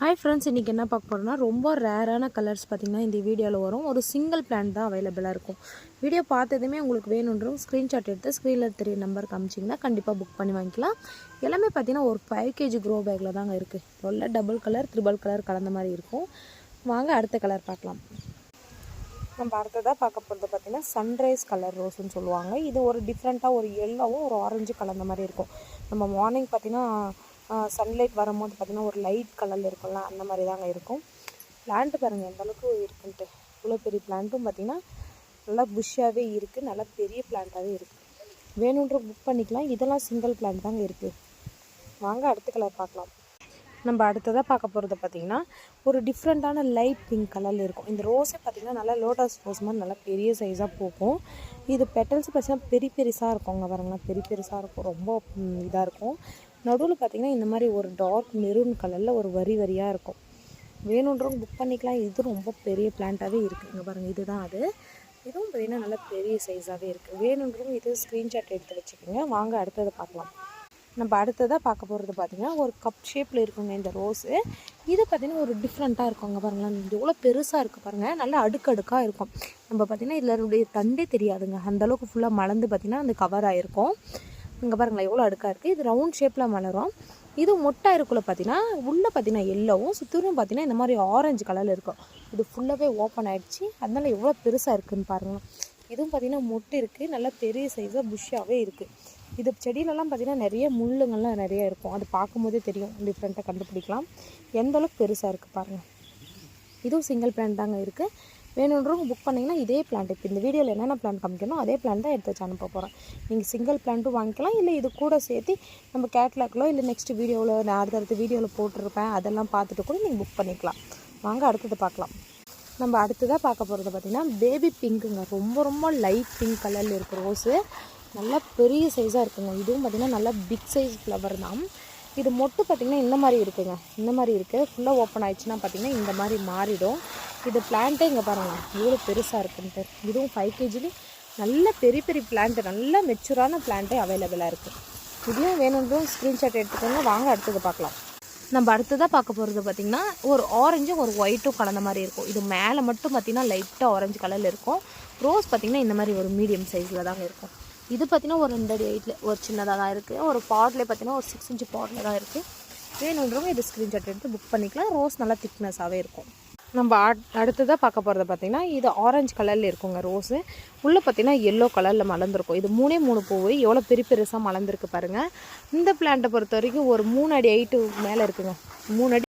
Hi friends, இன்றைக்கி என்ன பார்க்க போகிறோம்னா ரொம்ப ரேரான கலர்ஸ் பார்த்திங்கன்னா இந்த வீடியோவில் வரும். ஒரு சிங்கிள் பிளான்ட் தான் அவைலபிளாக இருக்கும். வீடியோ பார்த்ததுமே உங்களுக்கு வேணுன்றவங்க ஸ்க்ரீன்ஷாட் எடுத்து ஸ்க்ரீனில் தெரிய நம்பர் காமிச்சிங்கன்னா கண்டிப்பாக புக் பண்ணி வாங்கிக்கலாம். எல்லாமே பார்த்திங்கன்னா ஒரு 5 kg க்ரோ பேக்கில் தாங்க இருக்குது. நல்ல டபுள் கலர் ட்ரிபிள் கலர் கலந்த மாதிரி இருக்கும். வாங்க அடுத்த கலர் பார்க்கலாம். நம்ம அடுத்ததாக பார்க்க போகிறது பார்த்திங்கன்னா சன்ரைஸ் கலர் ரோஸ்ன்னு சொல்லுவாங்க. இது ஒரு டிஃப்ரெண்ட்டாக ஒரு எல்லோவும் ஒரு ஆரஞ்சு கலந்த மாதிரி இருக்கும். நம்ம மார்னிங் பார்த்திங்கன்னா சன்லைட் வரும்போது பார்த்திங்கன்னா ஒரு லைட் கலரில் இருக்கும்ல, அந்த மாதிரி தாங்க இருக்கும். பிளான்ட்டு பாருங்கள் எந்த அளவுக்கு இருக்குன்ட்டு. இவ்வளோ பெரிய பிளான்ட்டும் பார்த்திங்கன்னா நல்லா புஷ்ஷாகவே இருக்குது. நல்லா பெரிய பிளான்ட்டாகவே இருக்குது. வேணுன்ற புக் பண்ணிக்கலாம். இதெல்லாம் சிங்கிள் பிளான்ட் தாங்க இருக்குது. வாங்க அடுத்த கலர் பார்க்கலாம். நம்ம அடுத்ததாக பார்க்க போகிறது பார்த்திங்கன்னா ஒரு டிஃப்ரெண்ட்டான லைட் பிங்க் கலரில் இருக்கும். இந்த ரோஸே பார்த்திங்கன்னா நல்லா லோட்டஸ் ரோஸ் மாதிரி நல்லா பெரிய சைஸாக போகும். இது பெட்டல்ஸ் பார்த்திங்கன்னா பெருசாக இருக்குங்க. பாருங்களேன், பெருசாக இருக்கும். ரொம்ப இதாக இருக்கும். நடுவில் பார்த்திங்கன்னா இந்த மாதிரி ஒரு டார்க் மெரூன் கலரில் ஒரு வரியாக இருக்கும். வேணுன்றவங்க புக் பண்ணிக்கலாம். இது ரொம்ப பெரிய பிளான்ட்டாகவே இருக்குது. இங்கே பாருங்கள், இதுதான் அது. இதுவும் பார்த்திங்கன்னா நல்லா பெரிய சைஸாகவே இருக்குது. வேணுன்றவங்க இது ஸ்க்ரீன்ஷாட் எடுத்து வச்சுக்கோங்க. வாங்க அடுத்ததை பார்க்கலாம். நம்ம அடுத்ததாக பார்க்க போகிறது பார்த்திங்கன்னா ஒரு கப் ஷேப்பில் இருக்குங்க இந்த ரோஸு. இது பார்த்திங்கன்னா ஒரு டிஃப்ரெண்ட்டாக இருக்குங்க. பாருங்களேன், இது எவ்வளோ பெருசாக இருக்குது பாருங்கள். நல்லா அடுக்கடுக்காக இருக்கும். நம்ம பார்த்திங்கன்னா இதில் தண்டே தெரியாதுங்க. அந்தளவுக்கு ஃபுல்லாக மலர்ந்து பார்த்திங்கன்னா அந்த கவர் ஆகிருக்கும். இங்கே பாருங்களேன் எவ்வளோ அடுக்காக இருக்குது. இது ரவுண்ட் ஷேப்பில் மலரும். இது மொட்டாக இருக்குள்ள பார்த்திங்கன்னா உள்ளே பார்த்திங்கன்னா எல்லோவும் சுற்றிலும் பார்த்திங்கன்னா இந்த மாதிரி ஆரஞ்சு கலரில் இருக்கும். இது ஃபுல்லாகவே ஓப்பன் ஆகிடுச்சு. அதனால் எவ்வளோ பெருசாக இருக்குதுன்னு பாருங்கள். இதுவும் பார்த்திங்கன்னா மொட்டு இருக்குது. நல்லா பெரிய சைஸாக புஷ்ஷாகவே இருக்குது. இது செடியிலலாம் பார்த்திங்கன்னா நிறைய முள்ளுங்கள்லாம் நிறைய இருக்கும். அது பார்க்கும்போதே தெரியும், டிஃப்ரெண்ட்டாக கண்டுபிடிக்கலாம். எந்த அளவுக்கு பெருசாக இருக்குது பாருங்கள். இதுவும் சிங்கிள் பிளான்ட் தாங்க இருக்குது. வேணுன்றவங்க புக் பண்ணிங்கன்னா இதே பிளான்ட், இப்போ இந்த வீடியோவில் என்னென்ன பிளான் காமிக்கணும் அதே பிளான் தான் எடுத்து வச்சு அனுப்ப போகிறேன். நீங்கள் சிங்கிள் பிளான்ட்டும் வாங்கிக்கலாம். இல்லை இது கூட சேர்த்து நம்ம கேட்லாக்லோ இல்லை நெக்ஸ்ட் வீடியோவில் நான் அடுத்தடுத்த வீடியோவில் போட்டிருப்பேன், அதெல்லாம் பார்த்துட்டு கூட நீங்கள் புக் பண்ணிக்கலாம். வாங்க அடுத்தது பார்க்கலாம். நம்ம அடுத்ததாக பார்க்க போகிறது பார்த்திங்கன்னா பேபி பிங்க்குங்க. ரொம்ப லைட் பிங்க் கலரில் இருக்குது ரோஸு. நல்லா பெரிய சைஸாக இருக்குங்க. இதுவும் பார்த்திங்கன்னா நல்லா பிக் சைஸ் ஃப்ளவர் தான். இது மொட்டு பார்த்திங்கன்னா இந்த மாதிரி இருக்குங்க. இந்த மாதிரி இருக்குது. ஃபுல்லாக ஓப்பன் ஆகிடுச்சுன்னா பார்த்திங்கன்னா இந்த மாதிரி மாறிடும். இது பிளான்ட்டே இங்கே பாருங்கள் இவ்வளோ பெருசாக இருக்குன்ட்டு. இதுவும் 5 kg நல்ல பெரிய பிளான்ட்டு, நல்ல மெச்சூரான பிளான்ட்டே அவைலபிளாக இருக்குது. இதையும் வேணுன்றதும் ஸ்க்ரீன்ஷாட் எடுத்துக்கோங்க. வாங்க அடுத்தது பார்க்கலாம். நம்ம அடுத்ததாக பார்க்க போகிறது பார்த்திங்கன்னா ஒரு ஆரஞ்சும் ஒரு ஒயிட்டும் கலந்த மாதிரி இருக்கும். இது மேலே மட்டும் பார்த்திங்கன்னா லைட்டாக ஆரஞ்சு கலரில் இருக்கும். ரோஸ் பார்த்திங்கன்னா இந்த மாதிரி ஒரு மீடியம் சைஸில் தாங்க இருக்கும். இது பார்த்திங்கன்னா ஒரு 2 அடி ஹைட்டில் ஒரு சின்னதாக தான் இருக்குது. ஒரு பாட்லேயே பார்த்திங்கன்னா ஒரு 6 inch பாட்டில் தான் இருக்குது. வேணுன்றவங்க இது ஸ்க்ரீன்ஷாட் எடுத்து புக் பண்ணிக்கலாம். ரோஸ் நல்லா திக்னஸாகவே இருக்கும். நம்ம அடுத்ததாக பார்க்க போகிறது பார்த்திங்கன்னா இது ஆரஞ்சு கலரில் இருக்குங்க ரோஸு. உள்ளே பார்த்திங்கன்னா எல்லோ கலரில் மலர்ந்துருக்கும். இது 3 பூ எவ்வளோ பெருசாக மலர்ந்துருக்கு பாருங்கள். இந்த பிளான்ட்டை பொறுத்த வரைக்கும் ஒரு 3 அடி ஹைட்டு மேலே இருக்குங்க. 3 அடி